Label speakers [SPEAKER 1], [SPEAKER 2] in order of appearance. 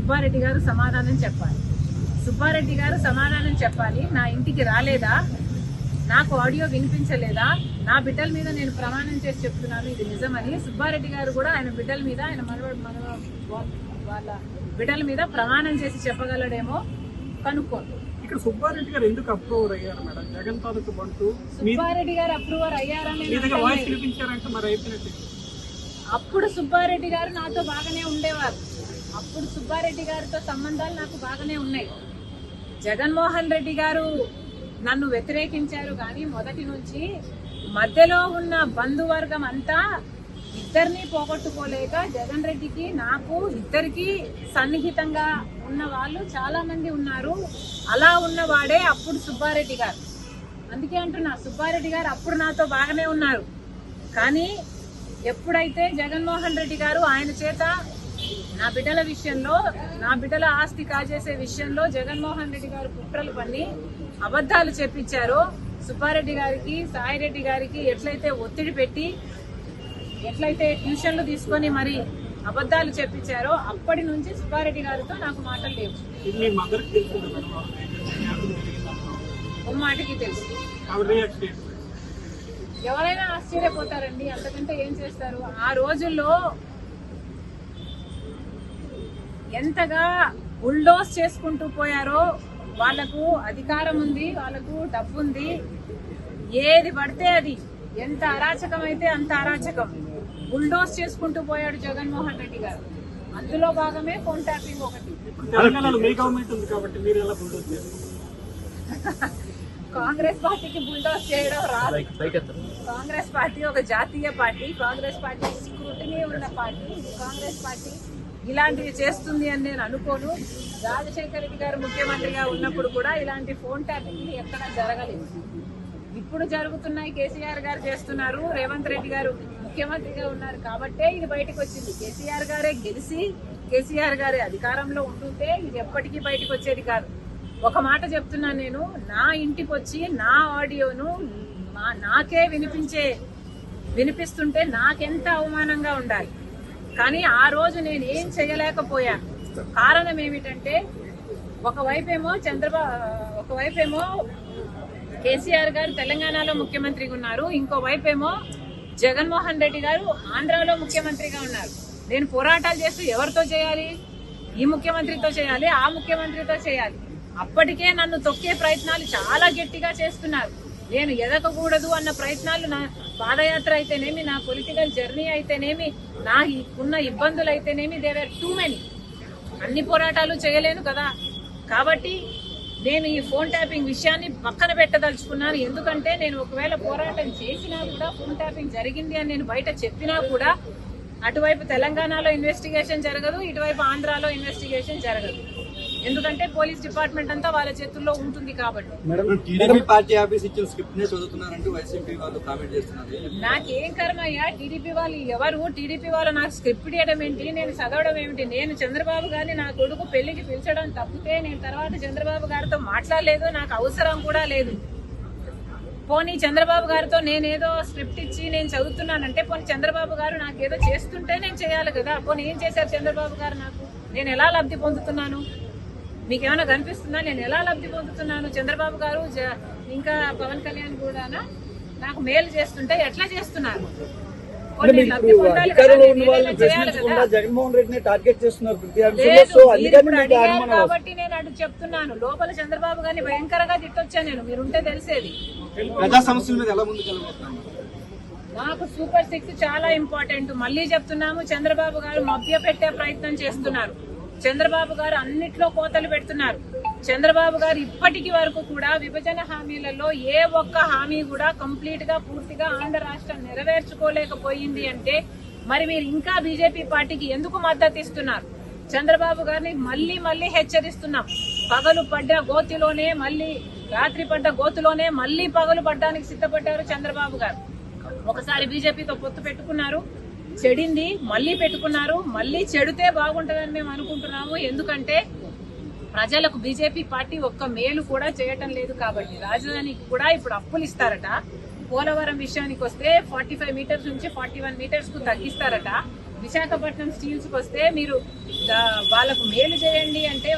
[SPEAKER 1] సుబ్బారెడ్డి గారు సమాధానం చెప్పాలి. సుబ్బారెడ్డి గారు సమాధానం చెప్పాలి. నా ఇంటికి రాలేదా, నాకు ఆడియో వినిపించలేదా, నా బిడ్డల మీద నేను ప్రమాణం చేసి చెప్తున్నాను ఇది నిజమని సుబ్బారెడ్డి గారు కూడా ఆయన బిడ్డల మీద, ఆయన వాళ్ళ బిడ్డల మీద ప్రమాణం చేసి చెప్పగలడేమో కనుక్కోండి.
[SPEAKER 2] ఇక్కడ సుబ్బారెడ్డి గారు ఎందుకు అప్రూవర్ అయ్యారు మేడం? జగన్ తాలూకు బంటూ
[SPEAKER 1] సుబ్బారెడ్డి గారు అప్రూవర్ అయ్యారని
[SPEAKER 2] మరి అయిపోయినట్టు.
[SPEAKER 1] అప్పుడు సుబ్బారెడ్డి గారు నాతో బాగానే ఉండేవారు. అప్పుడు సుబ్బారెడ్డి గారితో సంబంధాలు నాకు బాగానే ఉన్నాయి. జగన్మోహన్ రెడ్డి గారు నన్ను వ్యతిరేకించారు కానీ మొదటి నుంచి మధ్యలో ఉన్న బంధువర్గం అంతా ఇద్దరిని పోగొట్టుకోలేక జగన్ రెడ్డికి నాకు ఇద్దరికి సన్నిహితంగా ఉన్న వాళ్ళు చాలా మంది ఉన్నారు. అలా ఉన్నవాడే అప్పుడు సుబ్బారెడ్డి గారు. అందుకే అంటున్నా, సుబ్బారెడ్డి గారు అప్పుడు నాతో బాగానే ఉన్నారు. కానీ ఎప్పుడైతే జగన్మోహన్ రెడ్డి గారు ఆయన చేత నా బిడ్డల విషయంలో, నా బిడ్డల ఆస్తి కాజేసే విషయంలో జగన్మోహన్ రెడ్డి గారు కుట్రలు పన్ని అబద్ధాలు చెప్పించారో, సుబ్బారెడ్డి గారికి, సాయిరెడ్డి గారికి ఎట్లయితే ఒత్తిడి పెట్టి, ఎట్లయితే ట్యూషన్లు తీసుకొని మరి అబద్ధాలు చెప్పించారో అప్పటి నుంచి సుబ్బారెడ్డి గారితో నాకు మాటలు లేవు. మాటకి తెలుసు. ఎవరైనా ఆశ్చర్యపోతారండి, అంతకంటే ఏం చేస్తారు. ఆ రోజుల్లో ఎంతగా బుల్డోస్ చేసుకుంటూ పోయారో, వాళ్లకు అధికారం ఉంది, వాళ్లకు డబ్బు ఉంది, ఏది పడితే అది, ఎంత అరాచకం అయితే అంత అరాచకం బుల్డోస్ చేసుకుంటూ పోయాడు జగన్మోహన్ రెడ్డి గారు. అందులో భాగమే ఫోన్ ట్యాపింగ్ ఒకటి. కాంగ్రెస్ పార్టీకి బుల్డోస్ చేయడం రాదు. కాంగ్రెస్ పార్టీ ఒక జాతీయ పార్టీ, కాంగ్రెస్ పార్టీ స్క్రూటినీ ఉన్న పార్టీ. కాంగ్రెస్ పార్టీ ఇలాంటివి చేస్తుంది అని నేను అనుకోను. రాజశేఖర రెడ్డి గారు ముఖ్యమంత్రిగా ఉన్నప్పుడు కూడా ఇలాంటి ఫోన్ ట్యాపింగ్ ఎక్కడా జరగలేదు. ఇప్పుడు జరుగుతున్నాయి, కేసీఆర్ గారు చేస్తున్నారు, రేవంత్ రెడ్డి గారు ముఖ్యమంత్రిగా ఉన్నారు కాబట్టే ఇది బయటకు వచ్చింది. కేసీఆర్ గారే గెలిచి, కేసీఆర్ గారే అధికారంలో ఉంటుంటే ఇది ఎప్పటికీ బయటకు వచ్చేది కాదు. ఒక మాట చెప్తున్నాను నేను, నా ఇంటికి వచ్చి నా ఆడియోను నాకే వినిపిస్తుంటే నాకెంత అవమానంగా ఉండాలి. కానీ ఆ రోజు నేను ఏం చేయలేకపోయాను. కారణం ఏమిటంటే, ఒకవైపేమో కేసీఆర్ గారు తెలంగాణలో ముఖ్యమంత్రిగా ఉన్నారు, ఇంకోవైపేమో జగన్మోహన్ రెడ్డి గారు ఆంధ్రాలో ముఖ్యమంత్రిగా ఉన్నారు. నేను పోరాటాలు చేస్తూ ఎవరితో చేయాలి? ఈ ముఖ్యమంత్రితో చేయాలి, ఆ ముఖ్యమంత్రితో చేయాలి. అప్పటికే నన్ను తొక్కే ప్రయత్నాలు చాలా గట్టిగా చేస్తున్నారు. నేను ఎదగకూడదు అన్న ప్రయత్నాలు, నా పాదయాత్ర అయితేనేమి, నా పొలిటికల్ జర్నీ అయితేనేమి, నాకున్న ఇబ్బందులు అయితేనేమి, దేవర్ టూ మెనీ. అన్ని పోరాటాలు చేయలేను కదా. కాబట్టి నేను ఈ ఫోన్ ట్యాపింగ్ విషయాన్ని పక్కన పెట్టదలుచుకున్నాను. ఎందుకంటే నేను ఒకవేళ పోరాటం చేసినా కూడా, ఫోన్ ట్యాపింగ్ జరిగింది అని నేను బయట చెప్పినా కూడా, అటువైపు తెలంగాణలో ఇన్వెస్టిగేషన్ జరగదు, ఇటువైపు ఆంధ్రాలో ఇన్వెస్టిగేషన్ జరగదు. ఎందుకంటే పోలీస్ డిపార్ట్మెంట్ అంతా వాళ్ళ చేతుల్లో ఉంటుంది కాబట్టి. నాకేం కర్మయ్యా, టీడీపీ వాళ్ళు ఎవరు? టీడీపీ వాళ్ళు నాకు స్క్రిప్ట్ ఇవ్వడం ఏంటి, నేను చదవడం ఏమిటి? నేను చంద్రబాబు గారిని నా కొడుకు పెళ్లికి పిలిచడం తప్పితే నేను తర్వాత చంద్రబాబు గారితో మాట్లాడలేదు, నాకు అవసరం కూడా లేదు. పోనీ చంద్రబాబు గారితో నేనేదో స్క్రిప్ట్ ఇచ్చి నేను చదువుతున్నానంటే, పోనీ చంద్రబాబు గారు నాకేదో చేస్తుంటే నేను చేయాలి కదా. పోనీ ఏం చేశారు చంద్రబాబు గారు నాకు? నేను ఎలా లబ్ధి పొందుతున్నాను? మీకేమైనా కనిపిస్తుందా నేను ఎలా లబ్ధి పొందుతున్నాను? చంద్రబాబు గారు ఇంకా పవన్ కళ్యాణ్ కూడా నాకు మేలు చేస్తుంటే ఎట్లా చేస్తున్నారు? కాబట్టి నేను అటు చెప్తున్నాను. లోపల చంద్రబాబు గారిని భయంకరంగా తిట్టొచ్చాను నేను, మీరుంటే తెలిసేది. నాకు సూపర్ 6 చాలా ఇంపార్టెంట్. మళ్ళీ చెప్తున్నాము, చంద్రబాబు గారు మభ్య పెట్టే ప్రయత్నం చేస్తున్నారు. చంద్రబాబు గారు అన్నిట్లో కోతలు పెడుతున్నారు. చంద్రబాబు గారు ఇప్పటికి వరకు కూడా విభజన హామీలలో ఏ ఒక్క హామీ కూడా కంప్లీట్ గా, పూర్తిగా ఆంధ్ర రాష్ట్రం నెరవేర్చుకోలేకపోయింది అంటే మరి మీరు ఇంకా బీజేపీ పార్టీకి ఎందుకు మద్దతు ఇస్తున్నారు? చంద్రబాబు గారిని మళ్ళీ హెచ్చరిస్తున్నాం. పగలు పడ్డ గోతిలోనే మళ్ళీ, రాత్రి పడ్డ గోతులోనే మళ్ళీ పగలు పడ్డానికి సిద్ధపడ్డారు చంద్రబాబు గారు. ఒకసారి బీజేపీతో పొత్తు పెట్టుకున్నారు, చెడింది, మళ్ళీ పెట్టుకున్నారు. మళ్ళీ చెడితే బాగుంటుందని మేము అనుకుంటున్నాము. ఎందుకంటే ప్రజలకు బీజేపీ పార్టీ ఒక్క మేలు కూడా చేయటం లేదు కాబట్టి. రాజధానికి కూడా ఇప్పుడు అప్పులు ఇస్తారట. పోలవరం విషయానికి వస్తే 45 మీటర్స్ నుంచి 41 మీటర్స్ కు తగ్గిస్తారట. విశాఖపట్నం స్టీల్స్కి వస్తే మీరు వాళ్ళకు మేలు చేయండి అంటే